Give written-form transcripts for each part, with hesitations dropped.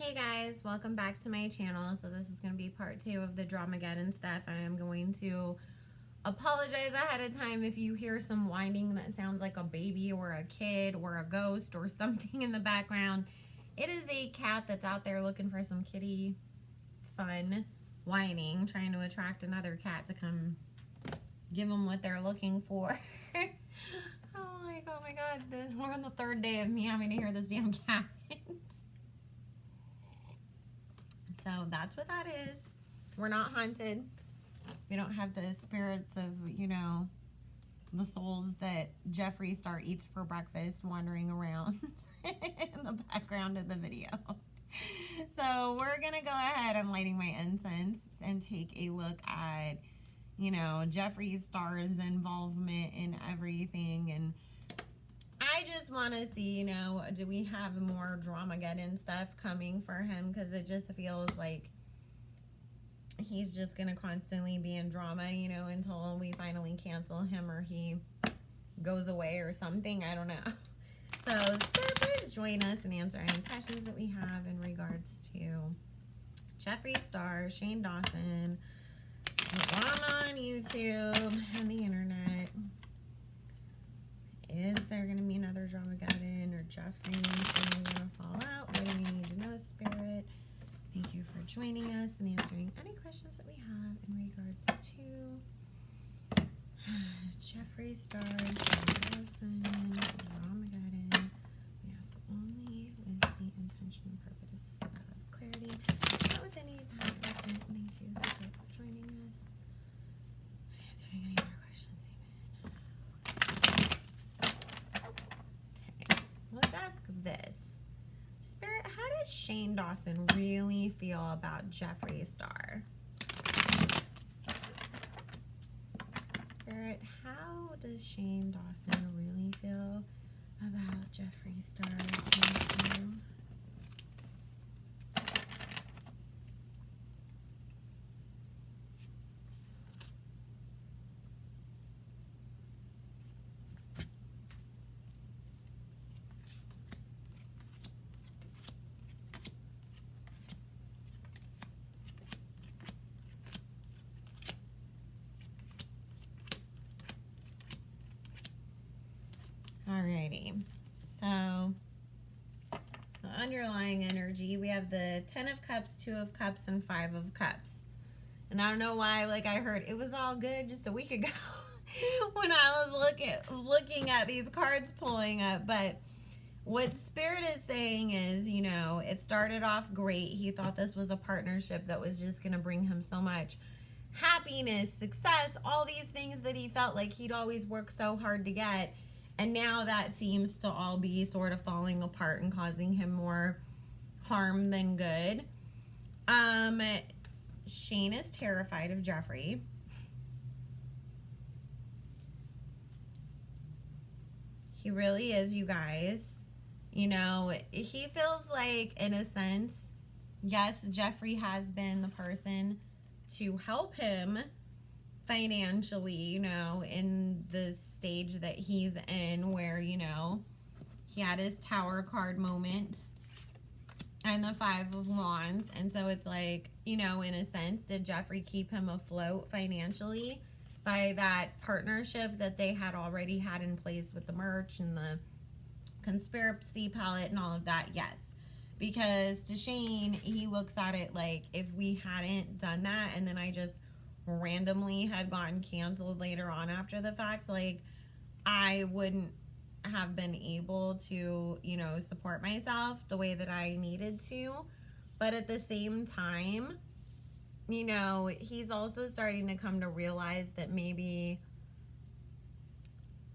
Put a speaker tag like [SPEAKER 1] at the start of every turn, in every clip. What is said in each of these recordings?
[SPEAKER 1] Hey guys, welcome back to my channel. So this is going to be part 2 of the Dramageddon stuff. I am going to apologize ahead of time if you hear some whining that sounds like a baby or a kid or a ghost or something in the background. It is a cat that's out there looking for some kitty fun, whining, trying to attract another cat to come give them what they're looking for. Oh my god, we're on the 3rd day of me having to hear this damn cat. So that's what that is. We're not haunted. We don't have the spirits of, you know, the souls that Jeffree Star eats for breakfast wandering around in the background of the video. So we're going to go ahead. I'm lighting my incense and take a look at, you know, Jeffree Star's involvement in everything. And I just want to see, you know, do we have more Dramageddon stuff coming for him? Because it just feels like he's just going to constantly be in drama, you know, until we finally cancel him or he goes away or something. I don't know. So, please join us and answer any questions that we have in regards to Jeffree Star, Shane Dawson, drama on YouTube and the internet. Is there going to be another Dramageddon or Jeffree going to fall out? What do we need to know, Spirit? Thank you for joining us and answering any questions that we have in regards to Jeffree Star, Dawson, Dramageddon. We ask only with the intention and purpose of clarity, not with any bad intent. Thank you, Spirit, for joining us. Answering any more questions. Amen. Let's ask this. Spirit, how does Shane Dawson really feel about Jeffree Star? Spirit, how does Shane Dawson really feel about Jeffree Star? Thank you. Alrighty, so the underlying energy, we have the 10 of Cups, 2 of Cups, and 5 of Cups. And I don't know why, like I heard it was all good just a week ago when I was looking at these cards pulling up. But what Spirit is saying is, you know, it started off great. He thought this was a partnership that was just going to bring him so much happiness, success, all these things that he felt like he'd always worked so hard to get. And now that seems to all be sort of falling apart and causing him more harm than good. Shane is terrified of Jeffree. He really is, you guys. You know, he feels like, in a sense, yes, Jeffree has been the person to help him financially, you know, in the stage that he's in where, you know, he had his Tower card moment and the 5 of Wands. And so it's like, you know, in a sense, did Jeffree keep him afloat financially by that partnership that they had already had in place with the merch and the conspiracy palette and all of that? Yes. Because to Shane, he looks at it like, if we hadn't done that and then I just randomly had gotten canceled later on after the fact, like, I wouldn't have been able to, you know, support myself the way that I needed to. But at the same time, you know, he's also starting to come to realize that maybe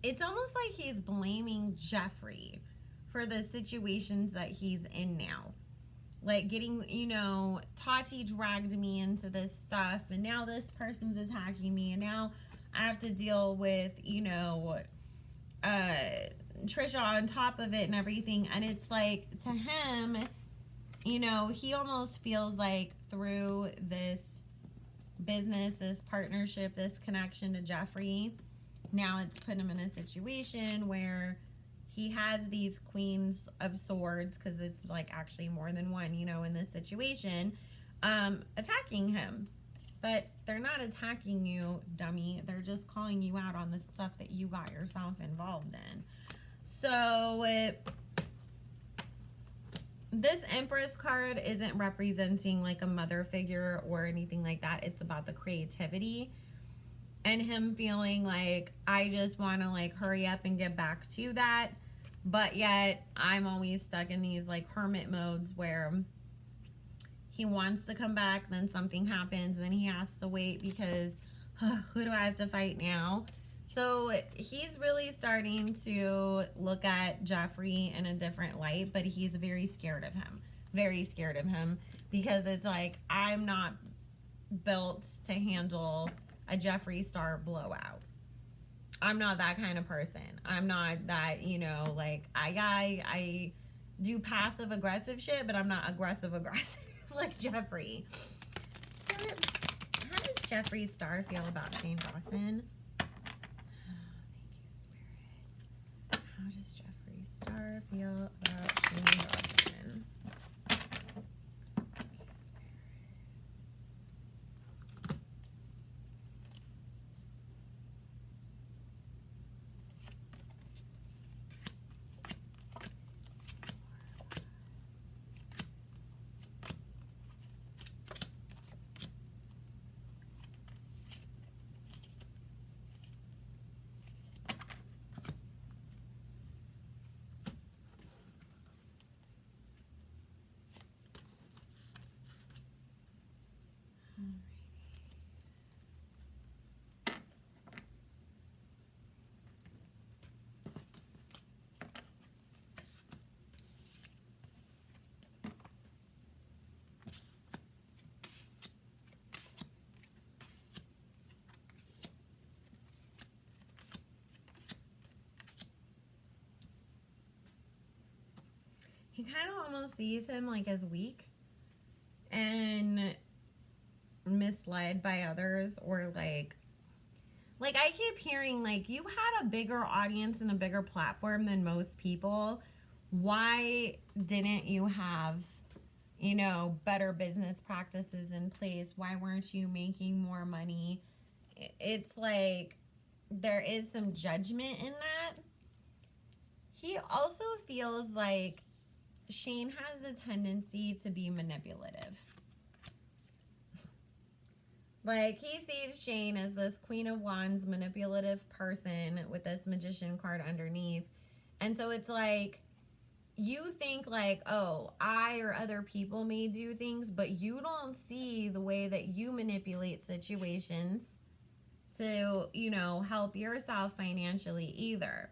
[SPEAKER 1] it's almost like he's blaming Jeffree for the situations that he's in now. Like getting, you know, Tati dragged me into this stuff and now this person's attacking me and now I have to deal with, you know, Trisha on top of it and everything. And it's like, to him, you know, he almost feels like through this business, this partnership, this connection to Jeffree, now it's put him in a situation where he has these queens of swords, because it's like actually more than one, you know, in this situation, attacking him. But they're not attacking you, dummy. They're just calling you out on the stuff that you got yourself involved in. So this Empress card isn't representing like a mother figure or anything like that. It's about the creativity and him feeling like, I just want to like hurry up and get back to that. But yet I'm always stuck in these like hermit modes where he wants to come back, then something happens, and he has to wait because who do I have to fight now? So he's really starting to look at Jeffree in a different light, but he's very scared of him. Very scared of him, because it's like, I'm not built to handle a Jeffree Star blowout. I'm not that kind of person. I'm not that, you know, like, I do passive aggressive shit, but I'm not aggressive like Jeffree. Spirit, how does Jeffree Star feel about Shane Dawson? Thank you, Spirit. How does Jeffree Star feel about Shane Dawson? Thank you, Spirit. He kind of almost sees him like as weak and misled by others, or like I keep hearing like, you had a bigger audience and a bigger platform than most people. Why didn't you have, you know, better business practices in place? Why weren't you making more money? It's like there is some judgment in that. He also feels like Shane has a tendency to be manipulative. Like, he sees Shane as this Queen of Wands manipulative person with this Magician card underneath. And so it's like, you think like, oh, I or other people may do things, but you don't see the way that you manipulate situations to, you know, help yourself financially either.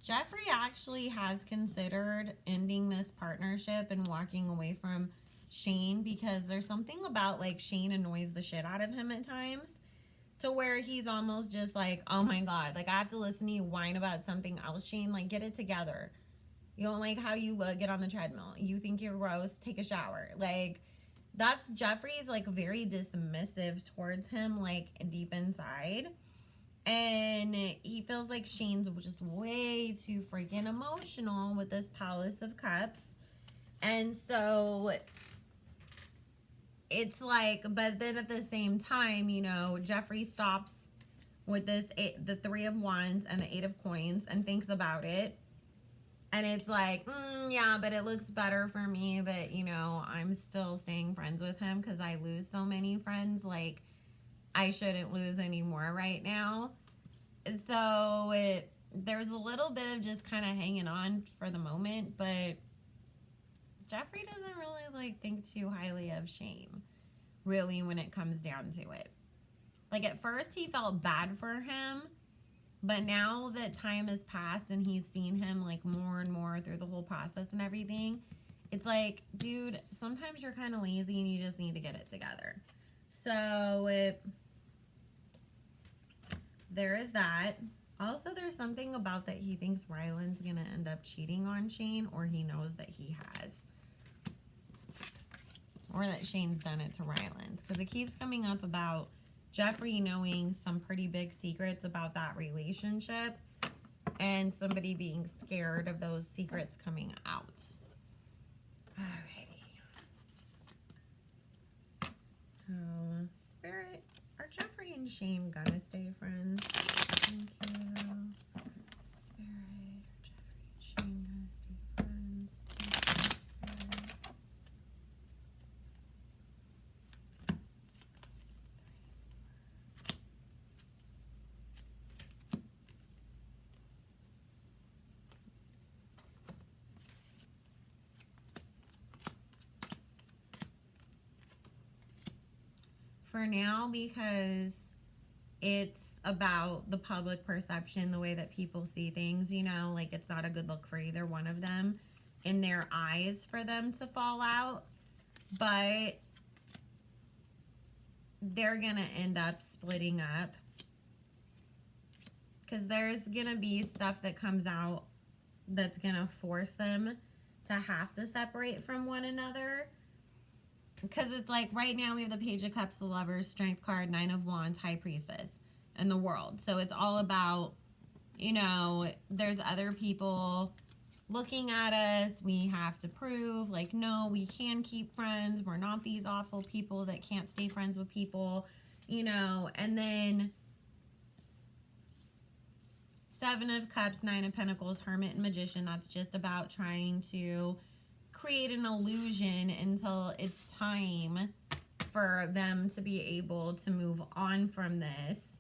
[SPEAKER 1] Jeffree actually has considered ending this partnership and walking away from Shane, because there's something about like Shane annoys the shit out of him at times, to where he's almost just like, oh my God, like I have to listen to you whine about something else. Shane, like, get it together. You don't like how you look, get on the treadmill. You think you're gross, take a shower. Like, that's Jeffree's like very dismissive towards him, like deep inside. And he feels like Shane's just way too freaking emotional with this Palace of Cups. And so it's like, but then at the same time, you know, Jeffree stops with this the Three of Wands and the Eight of Coins and thinks about it. And it's like, yeah, but it looks better for me that, you know, I'm still staying friends with him because I lose so many friends. Like, I shouldn't lose any more right now. So there's a little bit of just kind of hanging on for the moment, but Jeffree doesn't really like think too highly of Shane, really, when it comes down to it. Like, at first he felt bad for him, but now that time has passed and he's seen him like more and more through the whole process and everything, it's like, dude, sometimes you're kind of lazy and you just need to get it together. So there is that. Also, there's something about that he thinks Ryland's going to end up cheating on Shane, or he knows that he has. Or that Shane's done it to Ryland. Because it keeps coming up about Jeffree knowing some pretty big secrets about that relationship and somebody being scared of those secrets coming out. Alrighty. Oh, Spirit, are Jeffree and Shane gonna stay friends? Thank you. Spirit, are Jeffree and Shane gonna stay friends? Thank you, Spirit. For now, because it's about the public perception, the way that people see things, you know, like it's not a good look for either one of them in their eyes for them to fall out, but they're gonna end up splitting up because there's gonna be stuff that comes out that's gonna force them to have to separate from one another. Because it's like right now we have the Page of Cups, the Lovers, Strength card, Nine of Wands, High Priestess, and the World. So it's all about, you know, there's other people looking at us. We have to prove, like, no, we can keep friends. We're not these awful people that can't stay friends with people, you know. And then Seven of Cups, Nine of Pentacles, Hermit, and Magician. That's just about trying to create an illusion until it's time for them to be able to move on from this.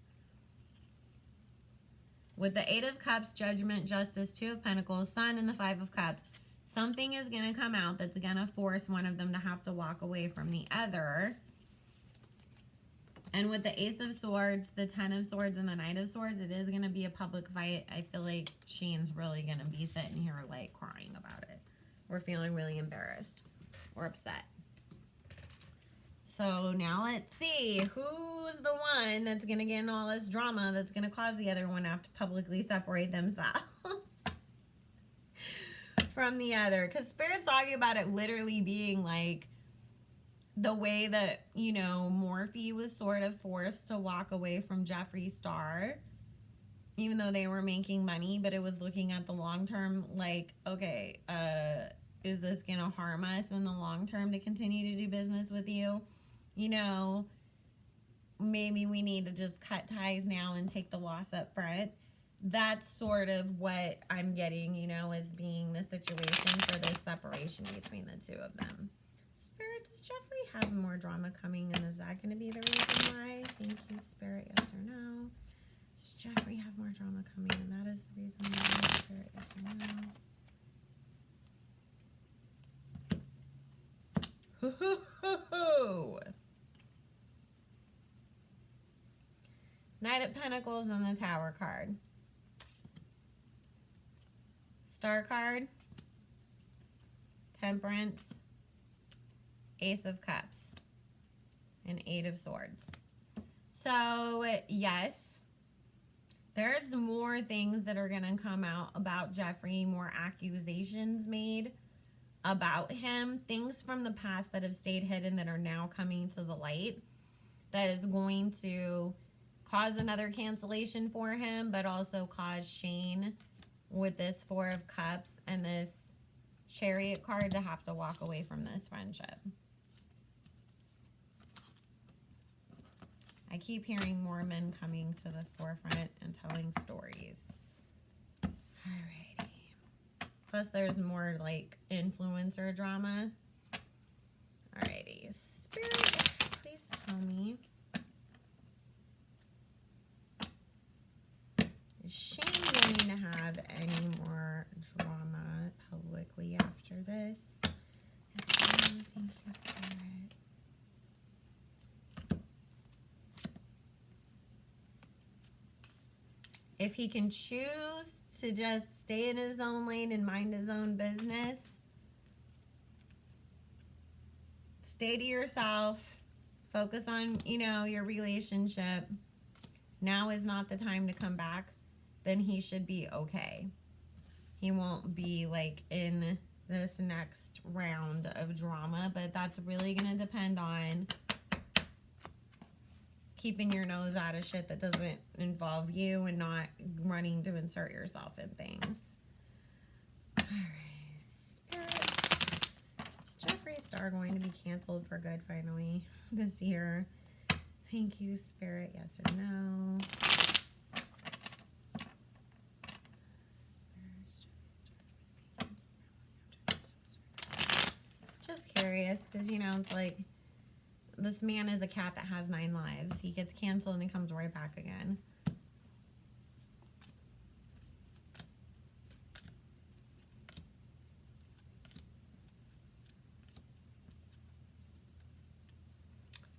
[SPEAKER 1] With the Eight of Cups, Judgment, Justice, Two of Pentacles, Sun, and the Five of Cups, something is going to come out that's going to force one of them to have to walk away from the other. And with the Ace of Swords, the Ten of Swords, and the Knight of Swords, it is going to be a public fight. I feel like Shane's really going to be sitting here like crying about it. We're feeling really embarrassed or upset. So now let's see who's the one that's going to get in all this drama that's going to cause the other one to have to publicly separate themselves from the other. Because Spirit's talking about it literally being like the way that, you know, Morphe was sort of forced to walk away from Jeffree Star, even though they were making money, but it was looking at the long term like, okay, is this going to harm us in the long term to continue to do business with you? You know, maybe we need to just cut ties now and take the loss up front. That's sort of what I'm getting, you know, as being the situation for this separation between the two of them. Spirit, does Jeffree have more drama coming, and is that going to be the reason why? Thank you, Spirit. Yes or no? Does Jeffree have more drama coming, and that is the reason why? Spirit, yes or no? Knight of Pentacles and the Tower card. Star card. Temperance. Ace of Cups. And Eight of Swords. So, yes, there's more things that are going to come out about Jeffree, more accusations made about him, things from the past that have stayed hidden that are now coming to the light, that is going to cause another cancellation for him, but also cause Shane with this Four of Cups and this Chariot card to have to walk away from this friendship. I keep hearing more men coming to the forefront and telling stories. Alrighty. Plus, there's more, like, influencer drama. Alrighty. Spirit, please tell me. Is Shane going to have any more drama publicly after this? Yes, thank you, Spirit. If he can choose to just stay in his own lane and mind his own business, stay to yourself, focus on, you know, your relationship. Now is not the time to come back. Then he should be okay. He won't be like in this next round of drama, but that's really going to depend on, keeping your nose out of shit that doesn't involve you and not running to insert yourself in things. Alright, Spirit. Is Jeffree Star going to be canceled for good finally this year? Thank you, Spirit. Yes or no? Just curious, because, you know, it's like, this man is a cat that has 9 lives. He gets canceled and he comes right back again.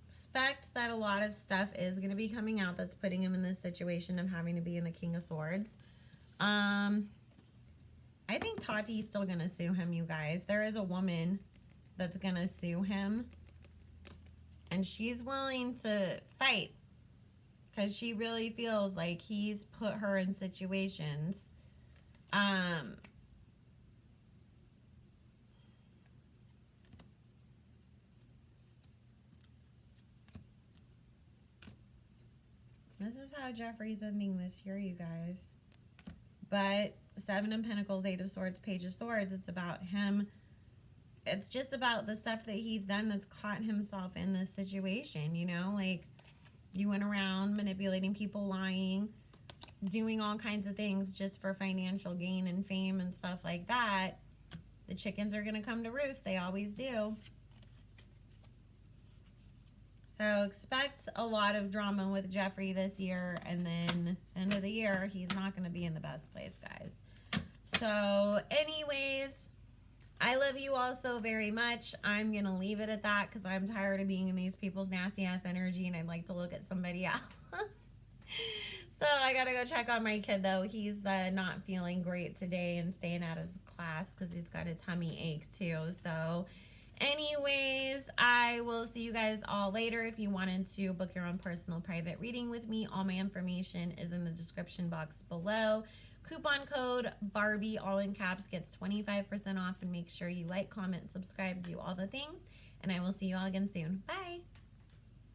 [SPEAKER 1] Expect that a lot of stuff is going to be coming out that's putting him in this situation of having to be in the King of Swords. I think Tati's still going to sue him, you guys. There is a woman that's going to sue him. And she's willing to fight because she really feels like he's put her in situations. This is how Jeffree's ending this year, you guys. But 7 of Pentacles, 8 of Swords, Page of Swords, it's about him. It's just about the stuff that he's done that's caught himself in this situation, you know? Like, you went around manipulating people, lying, doing all kinds of things just for financial gain and fame and stuff like that. The chickens are going to come to roost. They always do. So expect a lot of drama with Jeffree this year, and then end of the year, he's not going to be in the best place, guys. So anyways, I love you all so very much. I'm going to leave it at that because I'm tired of being in these people's nasty-ass energy, and I'd like to look at somebody else. So I got to go check on my kid, though. He's not feeling great today and staying out of his class because he's got a tummy ache, too. So anyways, I will see you guys all later. If you wanted to book your own personal private reading with me, all my information is in the description box below. Coupon code Barbie, all in caps, gets 25% off. And make sure you like, comment, subscribe, do all the things. And I will see you all again soon. Bye.